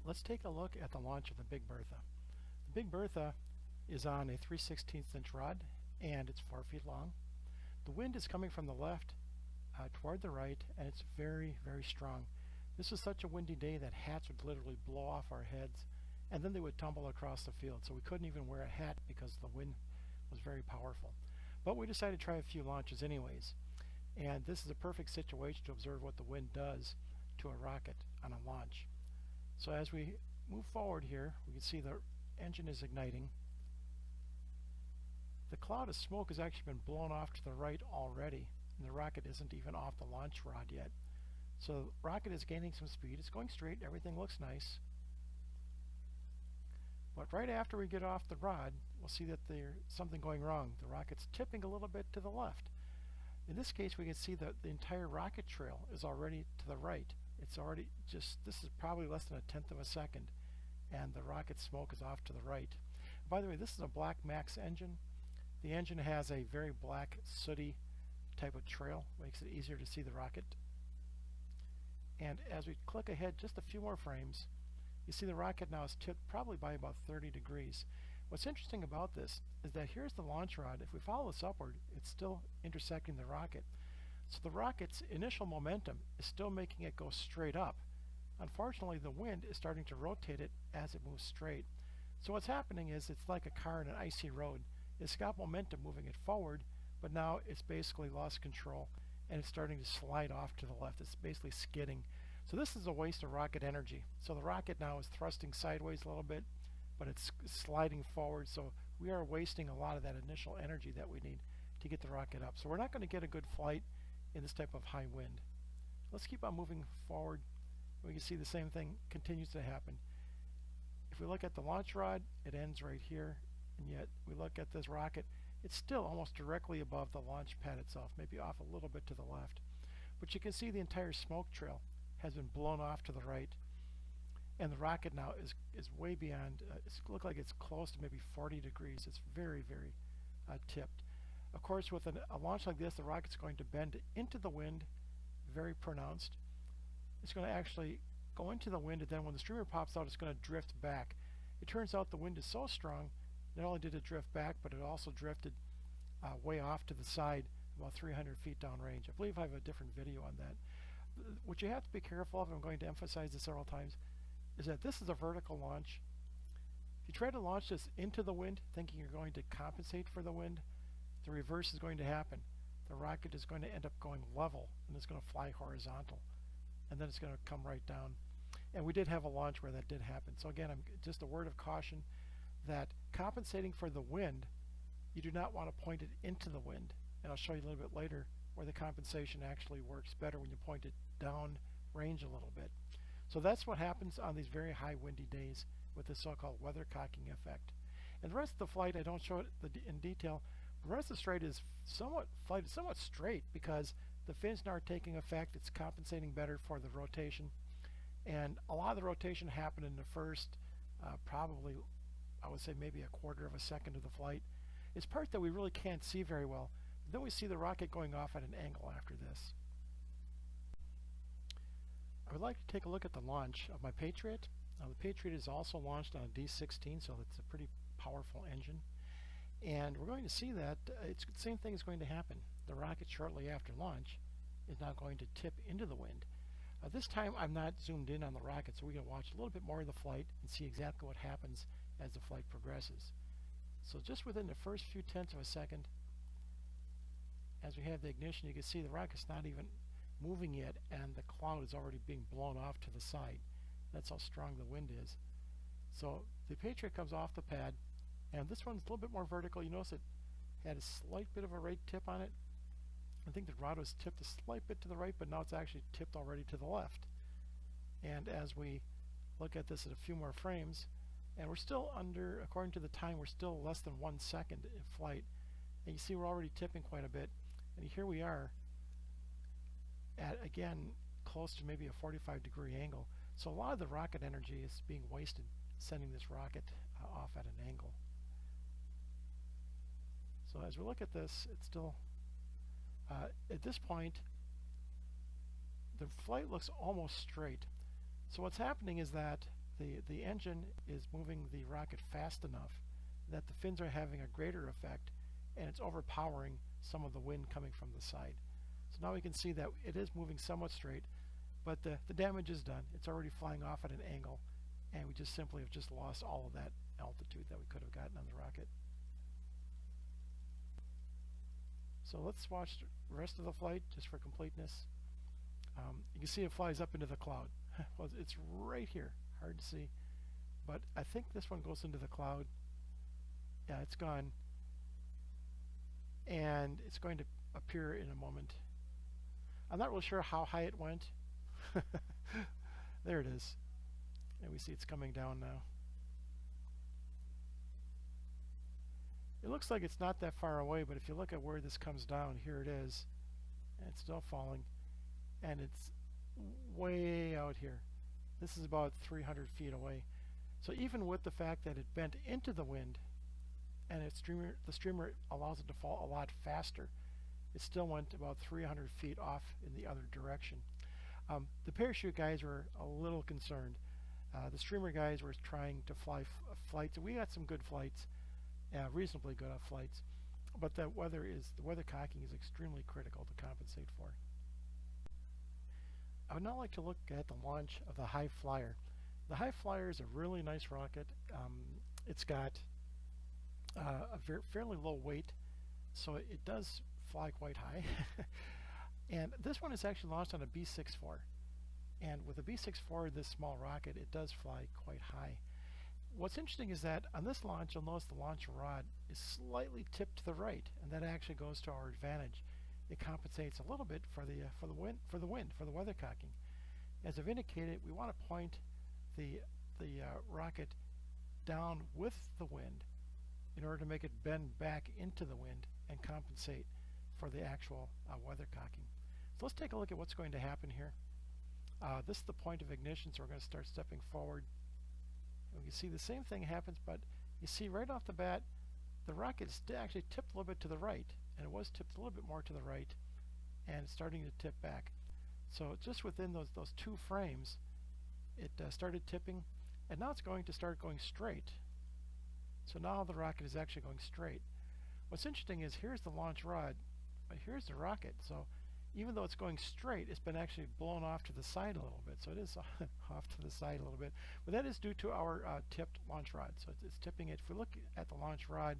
Let's take a look at the launch of the Big Bertha. The Big Bertha is on a 3/16 inch rod and it's 4 feet long. The wind is coming from the left toward the right, and it's very, very strong. This was such a windy day that hats would literally blow off our heads and then they would tumble across the field, so we couldn't even wear a hat because the wind was very powerful. But we decided to try a few launches anyways, and this is a perfect situation to observe what the wind does to a rocket on a launch. So as we move forward here, we can see the engine is igniting. The cloud of smoke has actually been blown off to the right already, and the rocket isn't even off the launch rod yet. So the rocket is gaining some speed. It's going straight. Everything looks nice. But right after we get off the rod, we'll see that there's something going wrong. The rocket's tipping a little bit to the left. In this case, we can see that the entire rocket trail is already to the right. It's already this is probably less than 1/10 of a second, and the rocket smoke is off to the right. By the way, this is a black max engine. The engine has a very black, sooty type of trail, makes it easier to see the rocket. And as we click ahead just a few more frames, you see the rocket now is tipped probably by about 30 degrees. What's interesting about this is that here's the launch rod. If we follow this upward, it's still intersecting the rocket. So the rocket's initial momentum is still making it go straight up. Unfortunately, the wind is starting to rotate it as it moves straight. So what's happening is it's like a car on an icy road. It's got momentum moving it forward, but now it's basically lost control and it's starting to slide off to the left. It's basically skidding. So this is a waste of rocket energy. So the rocket now is thrusting sideways a little bit, but it's sliding forward. So we are wasting a lot of that initial energy that we need to get the rocket up. So we're not going to get a good flight in this type of high wind. Let's keep on moving forward. We can see the same thing continues to happen. If we look at the launch rod, it ends right here, and yet we look at this rocket, it's still almost directly above the launch pad itself, maybe off a little bit to the left. But you can see the entire smoke trail has been blown off to the right, and the rocket now is way beyond, it looks like it's close to maybe 40 degrees. It's very, very tipped. Of course, with a launch like this, the rocket's going to bend into the wind, very pronounced. It's going to actually go into the wind, and then when the streamer pops out, it's going to drift back. It turns out the wind is so strong, not only did it drift back, but it also drifted way off to the side, about 300 feet downrange. I believe I have a different video on that. What you have to be careful of, I'm going to emphasize this several times, is that this is a vertical launch. If you try to launch this into the wind, thinking you're going to compensate for the wind, the reverse is going to happen. The rocket is going to end up going level, and it's going to fly horizontal, and then it's going to come right down. And we did have a launch where that did happen. So again, just a word of caution that compensating for the wind, you do not want to point it into the wind. And I'll show you a little bit later where the compensation actually works better when you point it down range a little bit. So that's what happens on these very high windy days with the so-called weathercocking effect. And the rest of the flight, I don't show it in detail. The rest of the flight is somewhat straight because the fins now are taking effect. It's compensating better for the rotation. And a lot of the rotation happened in the first probably, I would say maybe 1/4 of a second of the flight. It's part that we really can't see very well. Then we see the rocket going off at an angle after this. I would like to take a look at the launch of my Patriot. Now the Patriot is also launched on a D16, so it's a pretty powerful engine. And we're going to see that the same thing is going to happen. The rocket shortly after launch is now going to tip into the wind. This time I'm not zoomed in on the rocket, so we're going to watch a little bit more of the flight and see exactly what happens as the flight progresses. So just within the first few tenths of a second, as we have the ignition, you can see the rocket's not even moving yet, and the cloud is already being blown off to the side. That's how strong the wind is. So the Patriot comes off the pad, and this one's a little bit more vertical. You notice it had a slight bit of a right tip on it. I think the rod was tipped a slight bit to the right, but now it's actually tipped already to the left. And as we look at this at a few more frames, and we're still under, according to the time, we're still less than 1 second in flight. And you see we're already tipping quite a bit. And here we are at, again, close to maybe a 45-degree angle. So a lot of the rocket energy is being wasted sending this rocket off at an angle. So as we look at this, it's still, at this point, the flight looks almost straight. So what's happening is that the engine is moving the rocket fast enough that the fins are having a greater effect, and it's overpowering some of the wind coming from the side. So now we can see that it is moving somewhat straight, but the damage is done. It's already flying off at an angle, and we just simply have just lost all of that altitude that we could have gotten on the rocket. So let's watch the rest of the flight just for completeness. You can see it flies up into the cloud. Well, it's right here, hard to see, but I think this one goes into the cloud. Yeah, it's gone, and it's going to appear in a moment. I'm not really sure how high it went. There it is, and we see it's coming down now. It looks like it's not that far away, but if you look at where this comes down, here it is, and it's still falling, and it's way out here. This is about 300 feet away. So even with the fact that it bent into the wind, and the streamer allows it to fall a lot faster, it still went about 300 feet off in the other direction. The parachute guys were a little concerned. The streamer guys were trying to fly flights. We got some good flights, reasonably good flights, but the weather cocking is extremely critical to compensate for. I would now like to look at the launch of the High Flyer. The High Flyer is a really nice rocket. It's got a fairly low weight, so it does fly quite high. And this one is actually launched on a B-64. And with a B-64, this small rocket, it does fly quite high. What's interesting is that on this launch, you'll notice the launch rod is slightly tipped to the right, and that actually goes to our advantage. It compensates a little bit for the weather cocking. As I've indicated, we want to point the rocket down with the wind in order to make it bend back into the wind and compensate for the actual weather cocking. So let's take a look at what's going to happen here. This is the point of ignition, so we're going to start stepping forward. And we can see the same thing happens, but you see right off the bat, the rocket is actually tipped a little bit to the right, and it was tipped a little bit more to the right, and it's starting to tip back. So just within those two frames, it started tipping, and now it's going to start going straight. So now the rocket is actually going straight. What's interesting is here's the launch rod, but here's the rocket. So even though it's going straight, it's been actually blown off to the side a little bit. So it is off to the side a little bit. But that is due to our tipped launch rod. So it's tipping it. If we look at the launch rod,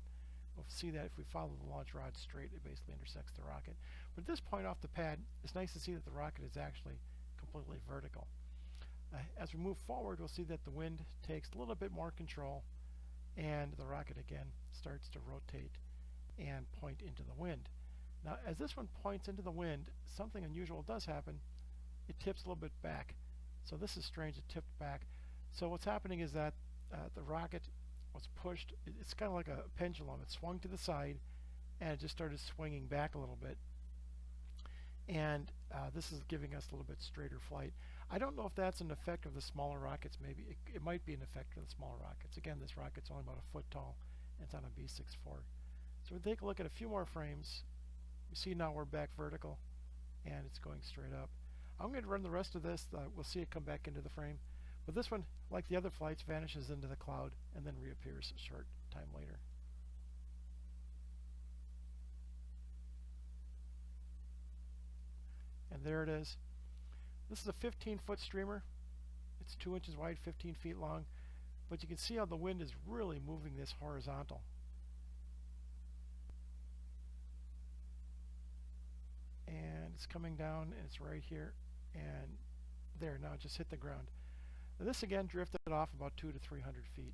we'll see that if we follow the launch rod straight, it basically intersects the rocket. But at this point off the pad, it's nice to see that the rocket is actually completely vertical. As we move forward, we'll see that the wind takes a little bit more control, and the rocket again starts to rotate and point into the wind. Now, as this one points into the wind, something unusual does happen. It tips a little bit back. So this is strange, it tipped back. So what's happening is that the rocket was pushed. It's kind of like a pendulum. It swung to the side, and it just started swinging back a little bit. And this is giving us a little bit straighter flight. I don't know if that's an effect of the smaller rockets. Maybe it might be an effect of the smaller rockets. Again, this rocket's only about a foot tall, and it's on a B-64. So we'll take a look at a few more frames. You see now we're back vertical, and it's going straight up. I'm going to run the rest of this. We'll see it come back into the frame. But this one, like the other flights, vanishes into the cloud and then reappears a short time later. And there it is. This is a 15-foot streamer. It's 2 inches wide, 15 feet long. But you can see how the wind is really moving this horizontal. And it's coming down, and it's right here. And there, now it just hit the ground. Now this again drifted off about 200 to 300 feet.